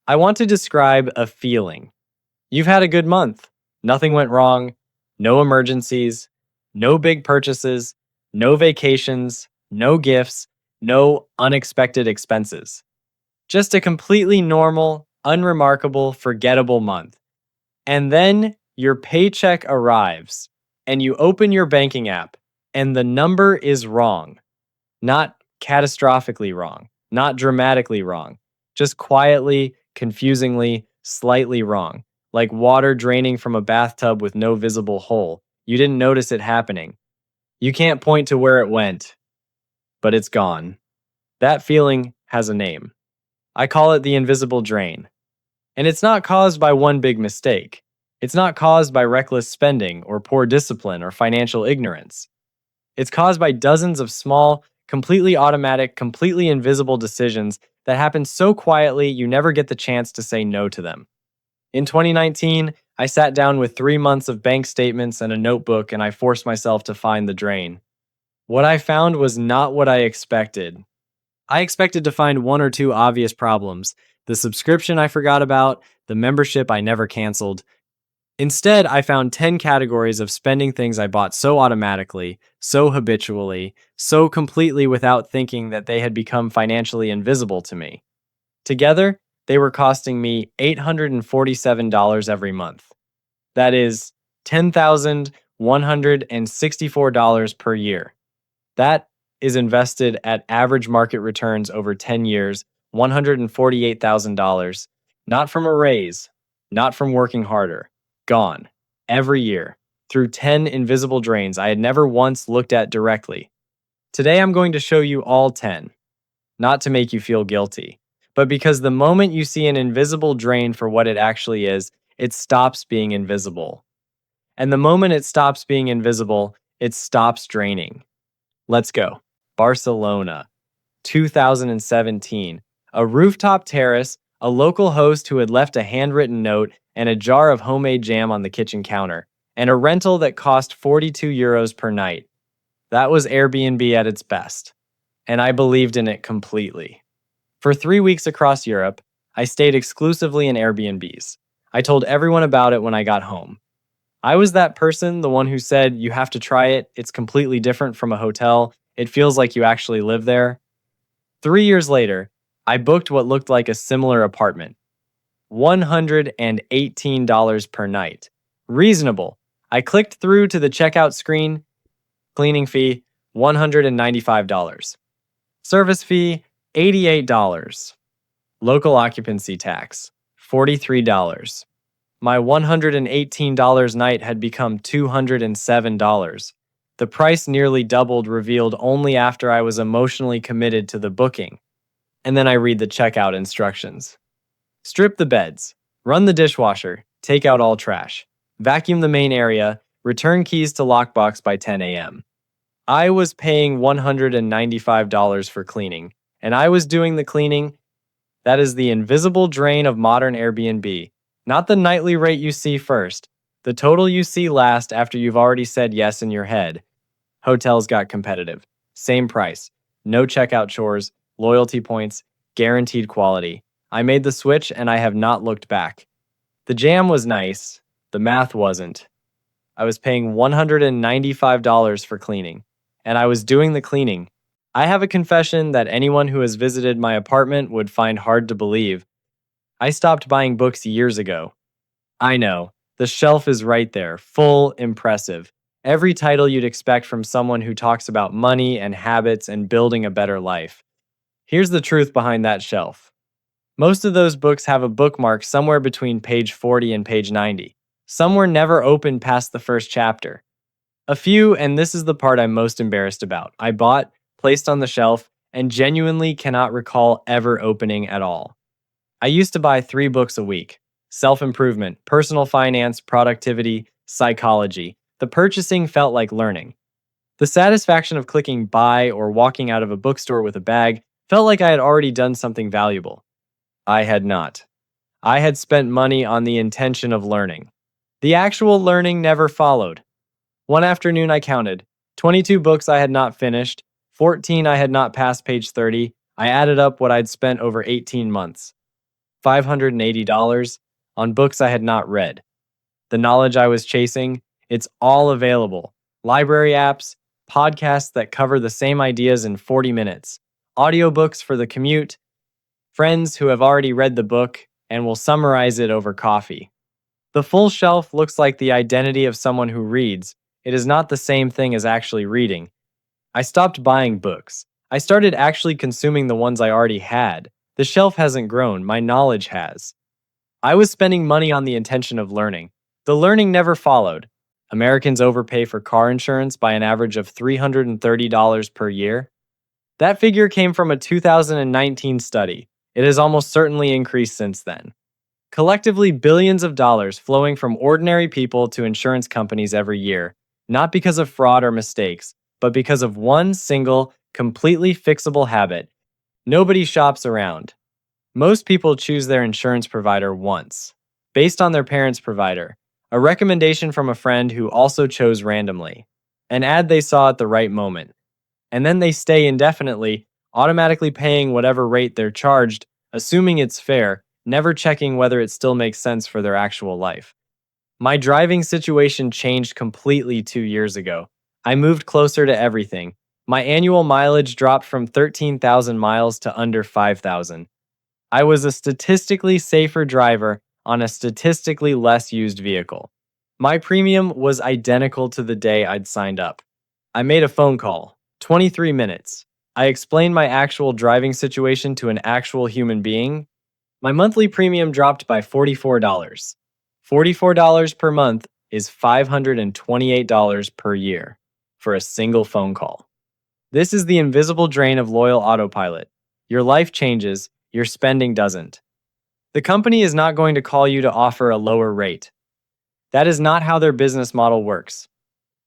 I want to describe a feeling. You've had a good month. Nothing went wrong. No emergencies. No big purchases. No vacations. No gifts. No unexpected expenses. Just a completely normal, unremarkable, forgettable month. And then your paycheck arrives and you open your banking app and the number is wrong. Not catastrophically wrong, not dramatically wrong, just quietly, confusingly, slightly wrong, like water draining from a bathtub with no visible hole. You didn't notice it happening. You can't point to where it went, but it's gone. That feeling has a name. I call it the invisible drain. And it's not caused by one big mistake. It's not caused by reckless spending or poor discipline or financial ignorance. It's caused by dozens of small, completely automatic, completely invisible decisions that happen so quietly you never get the chance to say no to them. In 2019, I sat down with 3 months of bank statements and a notebook and I forced myself to find the drain. What I found was not what I expected. I expected to find one or two obvious problems: the subscription I forgot about, the membership I never canceled. Instead, I found 10 categories of spending things I bought so automatically, so habitually, so completely without thinking that they had become financially invisible to me. Together, they were costing me $847 every month. That is $10,164 per year. That is invested at average market returns over 10 years, $148,000, not from a raise, not from working harder, gone, every year, through 10 invisible drains I had never once looked at directly. Today I'm going to show you all 10, not to make you feel guilty, but because the moment you see an invisible drain for what it actually is, it stops being invisible. And the moment it stops being invisible, it stops draining. Let's go. Barcelona, 2017. A rooftop terrace, a local host who had left a handwritten note, and a jar of homemade jam on the kitchen counter, and a rental that cost €42 per night. That was Airbnb at its best. And I believed in it completely. For 3 weeks across Europe, I stayed exclusively in Airbnbs. I told everyone about it when I got home. I was that person, the one who said, "You have to try it. It's completely different from a hotel. It feels like you actually live there." 3 years later, I booked what looked like a similar apartment. $118 per night. Reasonable. I clicked through to the checkout screen. Cleaning fee, $195. Service fee, $88. Local occupancy tax, $43. My $118 night had become $207. The price nearly doubled, revealed only after I was emotionally committed to the booking. And then I read the checkout instructions. Strip the beds, run the dishwasher, take out all trash, vacuum the main area, return keys to lockbox by 10 a.m. I was paying $195 for cleaning, and I was doing the cleaning. That is the invisible drain of modern Airbnb. Not the nightly rate you see first, the total you see last after you've already said yes in your head. Hotels got competitive. Same price. No checkout chores, loyalty points, guaranteed quality. I made the switch and I have not looked back. The jam was nice. The math wasn't. I was paying $195 for cleaning, and I was doing the cleaning. I have a confession that anyone who has visited my apartment would find hard to believe. I stopped buying books years ago. I know, the shelf is right there, full, impressive. Every title you'd expect from someone who talks about money and habits and building a better life. Here's the truth behind that shelf. Most of those books have a bookmark somewhere between page 40 and page 90. Some were never opened past the first chapter. A few, and this is the part I'm most embarrassed about, I bought, placed on the shelf, and genuinely cannot recall ever opening at all. I used to buy 3 books a week: self-improvement, personal finance, productivity, psychology. The purchasing felt like learning. The satisfaction of clicking buy or walking out of a bookstore with a bag felt like I had already done something valuable. I had not. I had spent money on the intention of learning. The actual learning never followed. One afternoon I counted 22 books I had not finished, 14 I had not passed page 30. I added up what I'd spent over 18 months. $580 on books I had not read. The knowledge I was chasing, it's all available. Library apps, podcasts that cover the same ideas in 40 minutes, audiobooks for the commute, friends who have already read the book and will summarize it over coffee. The full shelf looks like the identity of someone who reads. It is not the same thing as actually reading. I stopped buying books. I started actually consuming the ones I already had. The shelf hasn't grown, my knowledge has. I was spending money on the intention of learning. The learning never followed. Americans overpay for car insurance by an average of $330 per year. That figure came from a 2019 study. It has almost certainly increased since then. Collectively, billions of dollars flowing from ordinary people to insurance companies every year, not because of fraud or mistakes, but because of one single, completely fixable habit. Nobody shops around. Most people choose their insurance provider once, based on their parents' provider, a recommendation from a friend who also chose randomly, an ad they saw at the right moment, and then they stay indefinitely, automatically paying whatever rate they're charged, assuming it's fair, never checking whether it still makes sense for their actual life. My driving situation changed completely 2 years ago. I moved closer to everything. My annual mileage dropped from 13,000 miles to under 5,000. I was a statistically safer driver on a statistically less used vehicle. My premium was identical to the day I'd signed up. I made a phone call, 23 minutes. I explained my actual driving situation to an actual human being. My monthly premium dropped by $44. $44 per month is $528 per year for a single phone call. This is the invisible drain of loyal autopilot. Your life changes, your spending doesn't. The company is not going to call you to offer a lower rate. That is not how their business model works.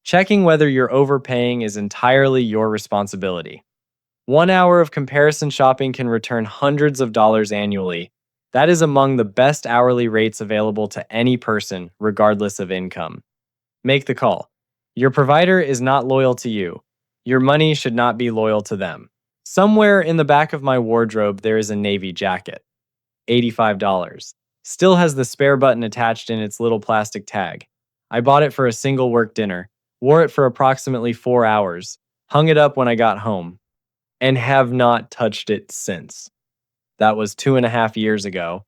Checking whether you're overpaying is entirely your responsibility. 1 hour of comparison shopping can return hundreds of dollars annually. That is among the best hourly rates available to any person, regardless of income. Make the call. Your provider is not loyal to you. Your money should not be loyal to them. Somewhere in the back of my wardrobe, there is a navy jacket. $85. Still has the spare button attached in its little plastic tag. I bought it for a single work dinner, wore it for approximately 4 hours, hung it up when I got home, and have not touched it since. That was 2.5 years ago.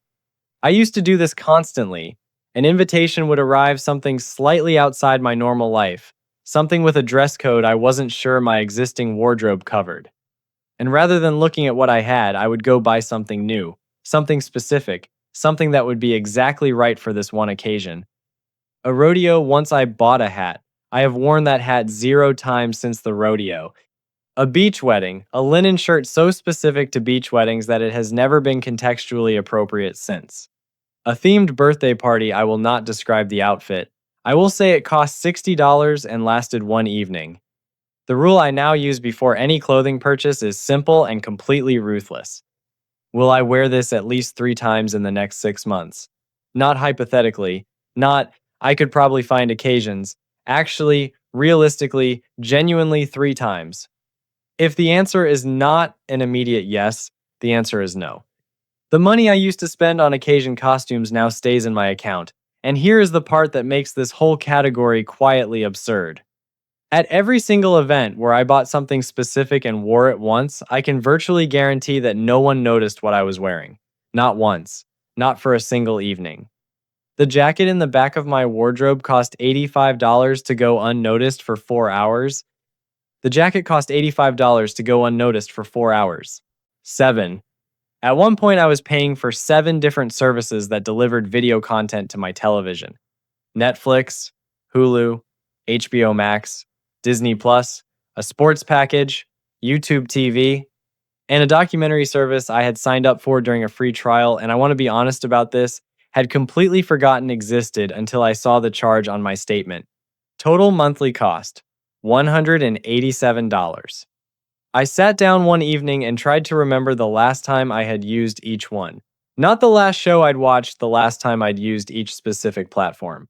I used to do this constantly. An invitation would arrive something slightly outside my normal life, something with a dress code I wasn't sure my existing wardrobe covered. And rather than looking at what I had, I would go buy something new, something specific, something that would be exactly right for this one occasion. A rodeo, once I bought a hat. I have worn that hat 0 times since the rodeo. A beach wedding, a linen shirt so specific to beach weddings that it has never been contextually appropriate since. A themed birthday party, I will not describe the outfit. I will say it cost $60 and lasted one evening. The rule I now use before any clothing purchase is simple and completely ruthless. Will I wear this at least 3 times in the next 6 months? Not hypothetically, not, I could probably find occasions. Actually, realistically, genuinely 3 times. If the answer is not an immediate yes, the answer is no. The money I used to spend on occasion costumes now stays in my account, and here is the part that makes this whole category quietly absurd. At every single event where I bought something specific and wore it once, I can virtually guarantee that no one noticed what I was wearing. Not once. Not for a single evening. The jacket in the back of my wardrobe cost $85 to go unnoticed for 4 hours. The jacket cost $85 to go unnoticed for 4 hours. 7. At one point, I was paying for 7 different services that delivered video content to my television. Netflix, Hulu, HBO Max, Disney Plus, a sports package, YouTube TV, and a documentary service I had signed up for during a free trial, and I want to be honest about this, had completely forgotten existed until I saw the charge on my statement. Total monthly cost, $187. I sat down one evening and tried to remember the last time I had used each one. Not the last show I'd watched, the last time I'd used each specific platform.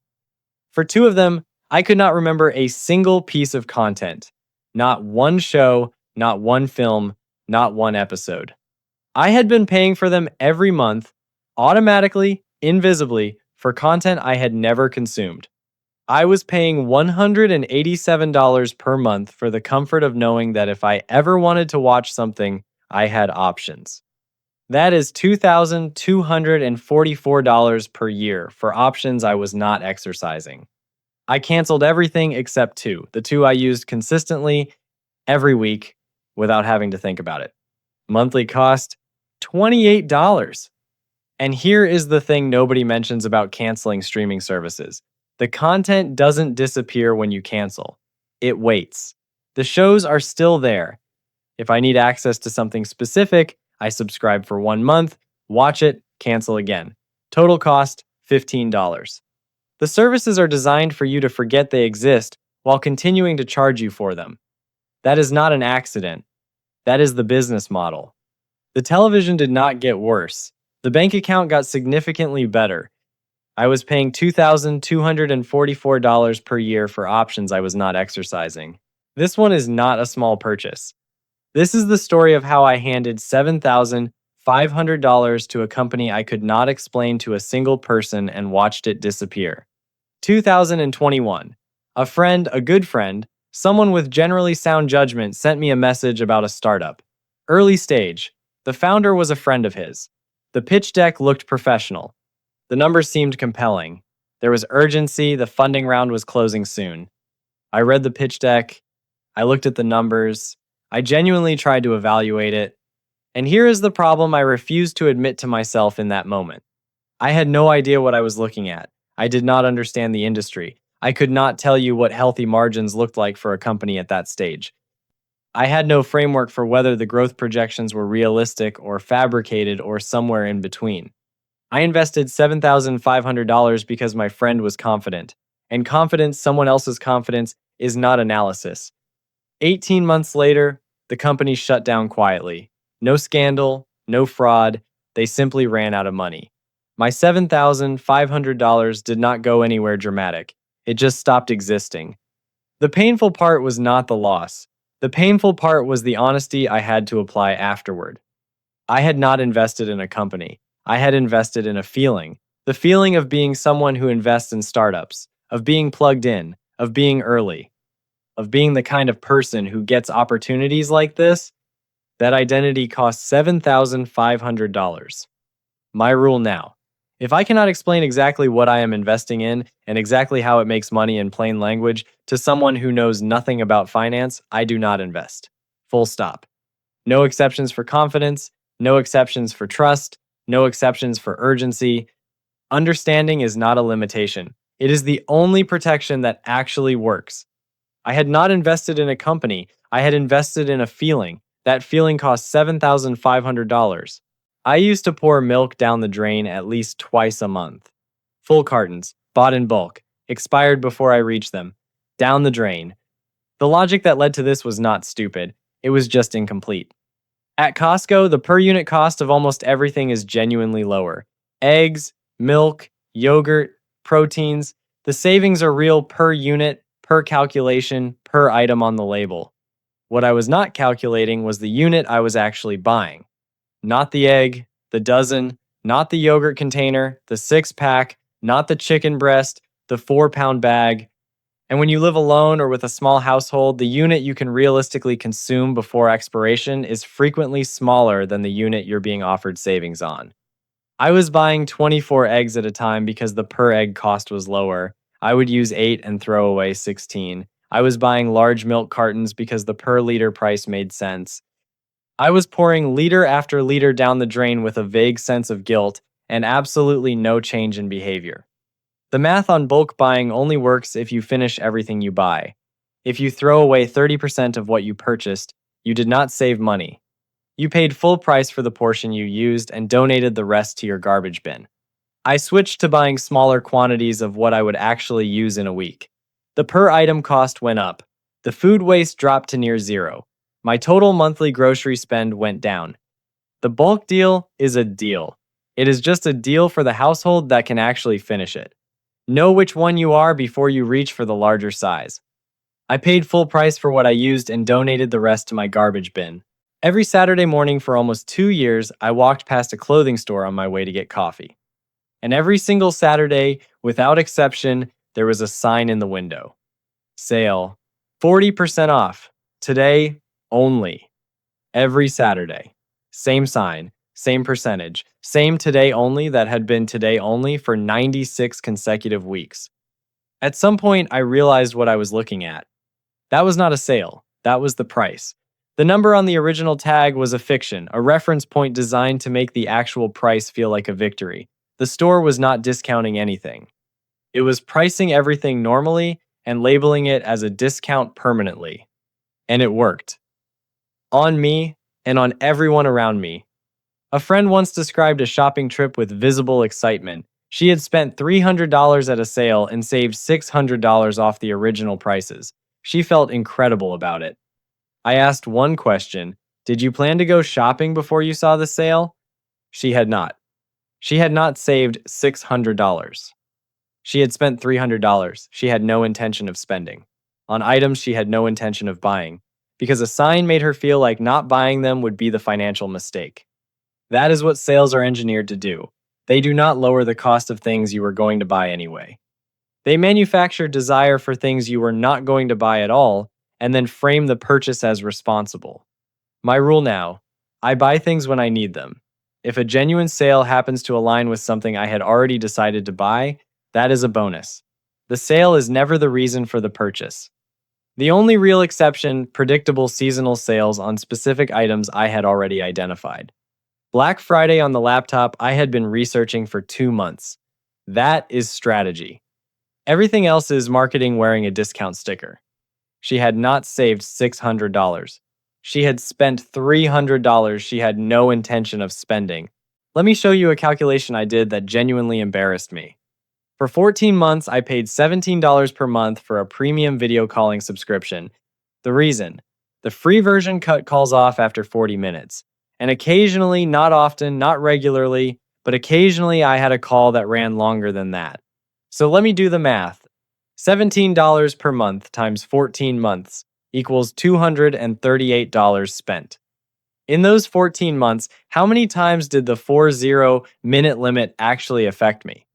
For 2 of them, I could not remember a single piece of content. Not one show, not one film, not one episode. I had been paying for them every month, automatically, invisibly, for content I had never consumed. I was paying $187 per month for the comfort of knowing that if I ever wanted to watch something, I had options. That is $2,244 per year for options I was not exercising. I canceled everything except two, the two I used consistently every week without having to think about it. Monthly cost $28. And here is the thing nobody mentions about canceling streaming services: the content doesn't disappear when you cancel, it waits. The shows are still there. If I need access to something specific, I subscribe for 1 month, watch it, cancel again. Total cost $15. The services are designed for you to forget they exist while continuing to charge you for them. That is not an accident. That is the business model. The television did not get worse. The bank account got significantly better. I was paying $2,244 per year for options I was not exercising. This one is not a small purchase. This is the story of how I handed $7,500 to a company I could not explain to a single person and watched it disappear. 2021. A good friend, someone with generally sound judgment sent me a message about a startup. Early stage. The founder was a friend of his. The pitch deck looked professional. The numbers seemed compelling. There was urgency, the funding round was closing soon. I read the pitch deck. I looked at the numbers. I genuinely tried to evaluate it. And here is the problem I refused to admit to myself in that moment. I had no idea what I was looking at. I did not understand the industry. I could not tell you what healthy margins looked like for a company at that stage. I had no framework for whether the growth projections were realistic or fabricated or somewhere in between. I invested $7,500 because my friend was confident. And confidence, someone else's confidence, is not analysis. 18 months later, the company shut down quietly. No scandal, no fraud, they simply ran out of money. My $7,500 did not go anywhere dramatic. It just stopped existing. The painful part was not the loss. The painful part was the honesty I had to apply afterward. I had not invested in a company. I had invested in a feeling. The feeling of being someone who invests in startups, of being plugged in, of being early, of being the kind of person who gets opportunities like this. That identity cost $7,500. My rule now: if I cannot explain exactly what I am investing in and exactly how it makes money in plain language to someone who knows nothing about finance, I do not invest. Full stop. No exceptions for confidence, no exceptions for trust, no exceptions for urgency. Understanding is not a limitation. It is the only protection that actually works. I had not invested in a company. I had invested in a feeling. That feeling cost $7,500. I used to pour milk down the drain at least twice a month. Full cartons, bought in bulk, expired before I reached them. Down the drain. The logic that led to this was not stupid. It was just incomplete. At Costco, the per unit cost of almost everything is genuinely lower. Eggs, milk, yogurt, proteins. The savings are real per unit, per calculation, per item on the label. What I was not calculating was the unit I was actually buying. Not the egg, the dozen, not the yogurt container, the 6-pack, not the chicken breast, the 4-pound bag. And when you live alone or with a small household, the unit you can realistically consume before expiration is frequently smaller than the unit you're being offered savings on. I was buying 24 eggs at a time because the per egg cost was lower. I would use 8 and throw away 16. I was buying large milk cartons because the per liter price made sense. I was pouring liter after liter down the drain with a vague sense of guilt and absolutely no change in behavior. The math on bulk buying only works if you finish everything you buy. If you throw away 30% of what you purchased, you did not save money. You paid full price for the portion you used and donated the rest to your garbage bin. I switched to buying smaller quantities of what I would actually use in a week. The per item cost went up. The food waste dropped to near zero. My total monthly grocery spend went down. The bulk deal is a deal. It is just a deal for the household that can actually finish it. Know which one you are before you reach for the larger size. I paid full price for what I used and donated the rest to my garbage bin. Every Saturday morning for almost 2 years, I walked past a clothing store on my way to get coffee. And every single Saturday, without exception, there was a sign in the window: sale, 40% off, today only. Every Saturday. Same sign, same percentage, same today only that had been today only for 96 consecutive weeks. At some point, I realized what I was looking at. That was not a sale, that was the price. The number on the original tag was a fiction, a reference point designed to make the actual price feel like a victory. The store was not discounting anything. It was pricing everything normally and labeling it as a discount permanently. And it worked. On me and on everyone around me. A friend once described a shopping trip with visible excitement. She had spent $300 at a sale and saved $600 off the original prices. She felt incredible about it. I asked one question: did you plan to go shopping before you saw the sale? She had not. She had not saved $600. She had spent $300 she had no intention of spending on items she had no intention of buying because a sign made her feel like not buying them would be the financial mistake. That is what sales are engineered to do. They do not lower the cost of things you were going to buy anyway. They manufacture desire for things you were not going to buy at all and then frame the purchase as responsible. My rule now: I buy things when I need them. If a genuine sale happens to align with something I had already decided to buy, that is a bonus. The sale is never the reason for the purchase. The only real exception: predictable seasonal sales on specific items I had already identified. Black Friday on the laptop I had been researching for 2 months. That is strategy. Everything else is marketing wearing a discount sticker. She had not saved $600. She had spent $300 she had no intention of spending. Let me show you a calculation I did that genuinely embarrassed me. For 14 months, I paid $17 per month for a premium video calling subscription. The reason: the free version cut calls off after 40 minutes. And occasionally, not often, not regularly, but occasionally I had a call that ran longer than that. So let me do the math. $17 per month times 14 months equals $238 spent. In those 14 months, how many times did the 40-minute limit actually affect me?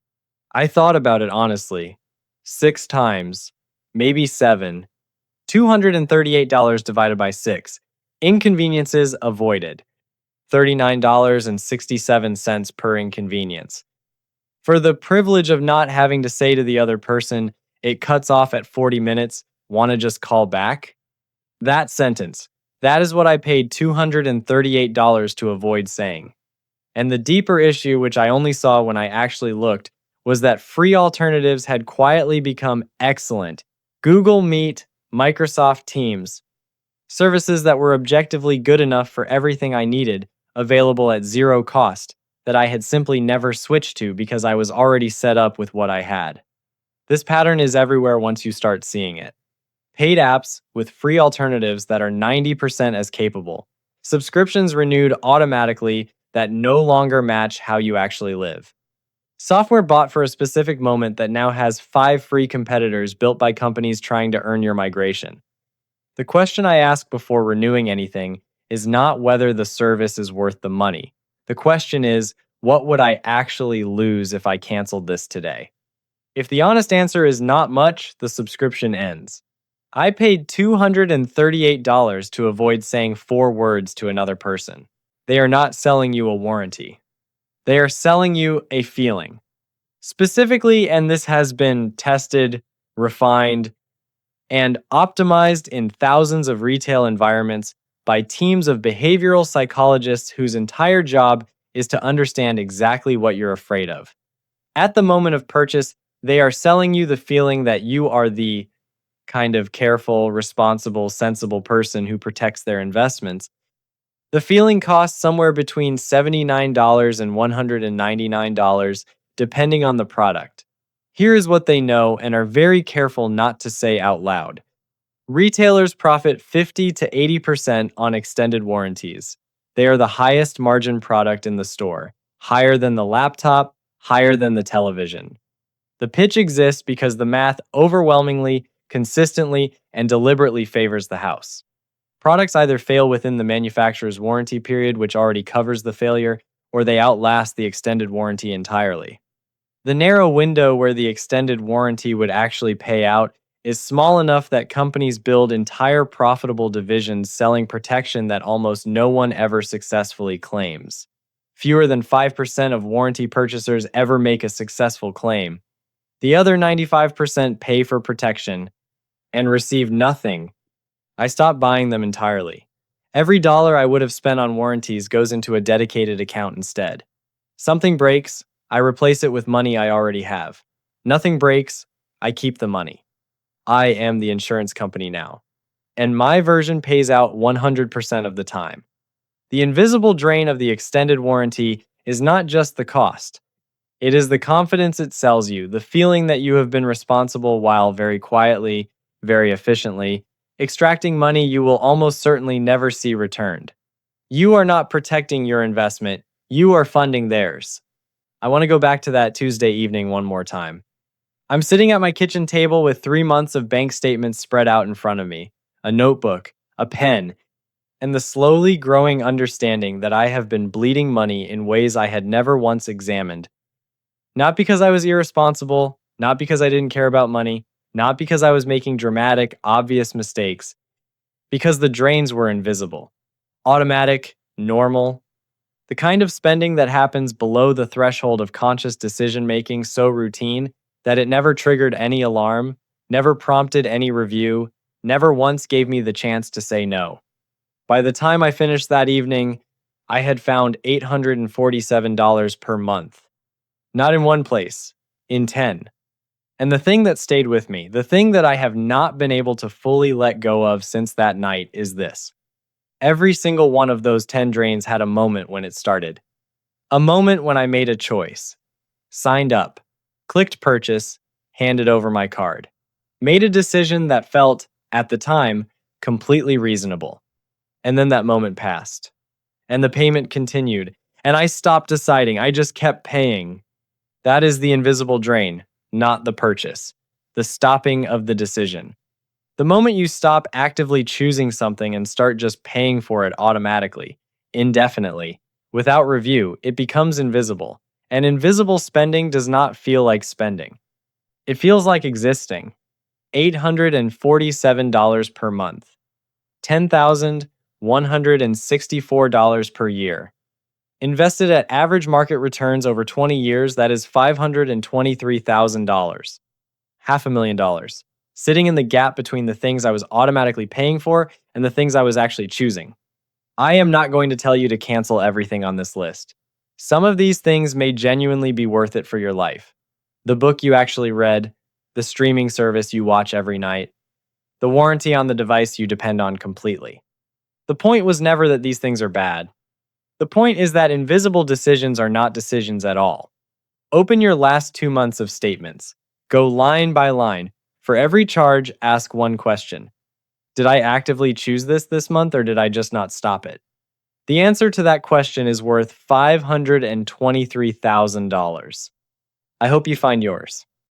I thought about it honestly. 6 times, maybe 7. $238 divided by 6. Inconveniences avoided. $39.67 per inconvenience. For the privilege of not having to say to the other person, "It cuts off at 40 minutes, wanna just call back?" That sentence, that is what I paid $238 to avoid saying. And the deeper issue, which I only saw when I actually looked, was that free alternatives had quietly become excellent. Google Meet, Microsoft Teams, services that were objectively good enough for everything I needed, available at zero cost, that I had simply never switched to because I was already set up with what I had. This pattern is everywhere once you start seeing it. Paid apps with free alternatives that are 90% as capable. Subscriptions renewed automatically that no longer match how you actually live. Software bought for a specific moment that now has 5 free competitors built by companies trying to earn your migration. The question I ask before renewing anything is not whether the service is worth the money. The question is, what would I actually lose if I canceled this today? If the honest answer is not much, the subscription ends. I paid $238 to avoid saying 4 words to another person. They are not selling you a warranty. They are selling you a feeling. Specifically, and this has been tested, refined, and optimized in thousands of retail environments by teams of behavioral psychologists whose entire job is to understand exactly what you're afraid of. At the moment of purchase, they are selling you the feeling that you are the kind of careful, responsible, sensible person who protects their investments. The feeling costs somewhere between $79 and $199, depending on the product. Here is what they know and are very careful not to say out loud. Retailers profit 50 to 80% on extended warranties. They are the highest margin product in the store, higher than the laptop, higher than the television. The pitch exists because the math overwhelmingly, consistently, and deliberately favors the house. Products either fail within the manufacturer's warranty period, which already covers the failure, or they outlast the extended warranty entirely. The narrow window where the extended warranty would actually pay out is small enough that companies build entire profitable divisions selling protection that almost no one ever successfully claims. Fewer than 5% of warranty purchasers ever make a successful claim. The other 95% pay for protection and receive nothing. I stopped buying them entirely. Every dollar I would have spent on warranties goes into a dedicated account instead. Something breaks, I replace it with money I already have. Nothing breaks, I keep the money. I am the insurance company now. And my version pays out 100% of the time. The invisible drain of the extended warranty is not just the cost. It is the confidence it sells you, the feeling that you have been responsible while very quietly, very efficiently, extracting money you will almost certainly never see returned. You are not protecting your investment, you are funding theirs. I want to go back to that Tuesday evening one more time. I'm sitting at my kitchen table with 3 months of bank statements spread out in front of me, a notebook, a pen, and the slowly growing understanding that I have been bleeding money in ways I had never once examined. Not because I was irresponsible, not because I didn't care about money, not because I was making dramatic, obvious mistakes, because the drains were invisible, automatic, normal, the kind of spending that happens below the threshold of conscious decision making so routine that it never triggered any alarm, never prompted any review, never once gave me the chance to say no. By the time I finished that evening, I had found $847 per month. Not in one place, in 10. And the thing that stayed with me, the thing that I have not been able to fully let go of since that night is this. Every single one of those 10 drains had a moment when it started. A moment when I made a choice. Signed up. Clicked purchase. Handed over my card. Made a decision that felt, at the time, completely reasonable. And then that moment passed. And the payment continued. And I stopped deciding. I just kept paying. That is the invisible drain, not the purchase. The stopping of the decision. The moment you stop actively choosing something and start just paying for it automatically, indefinitely, without review, it becomes invisible. And invisible spending does not feel like spending. It feels like existing. $847 per month. $10,164 per year. Invested at average market returns over 20 years, that is $523,000. $500,000. Sitting in the gap between the things I was automatically paying for and the things I was actually choosing. I am not going to tell you to cancel everything on this list. Some of these things may genuinely be worth it for your life. The book you actually read, the streaming service you watch every night, the warranty on the device you depend on completely. The point was never that these things are bad. The point is that invisible decisions are not decisions at all. Open your last 2 months of statements. Go line by line. For every charge, ask one question. Did I actively choose this month, or did I just not stop it? The answer to that question is worth $523,000. I hope you find yours.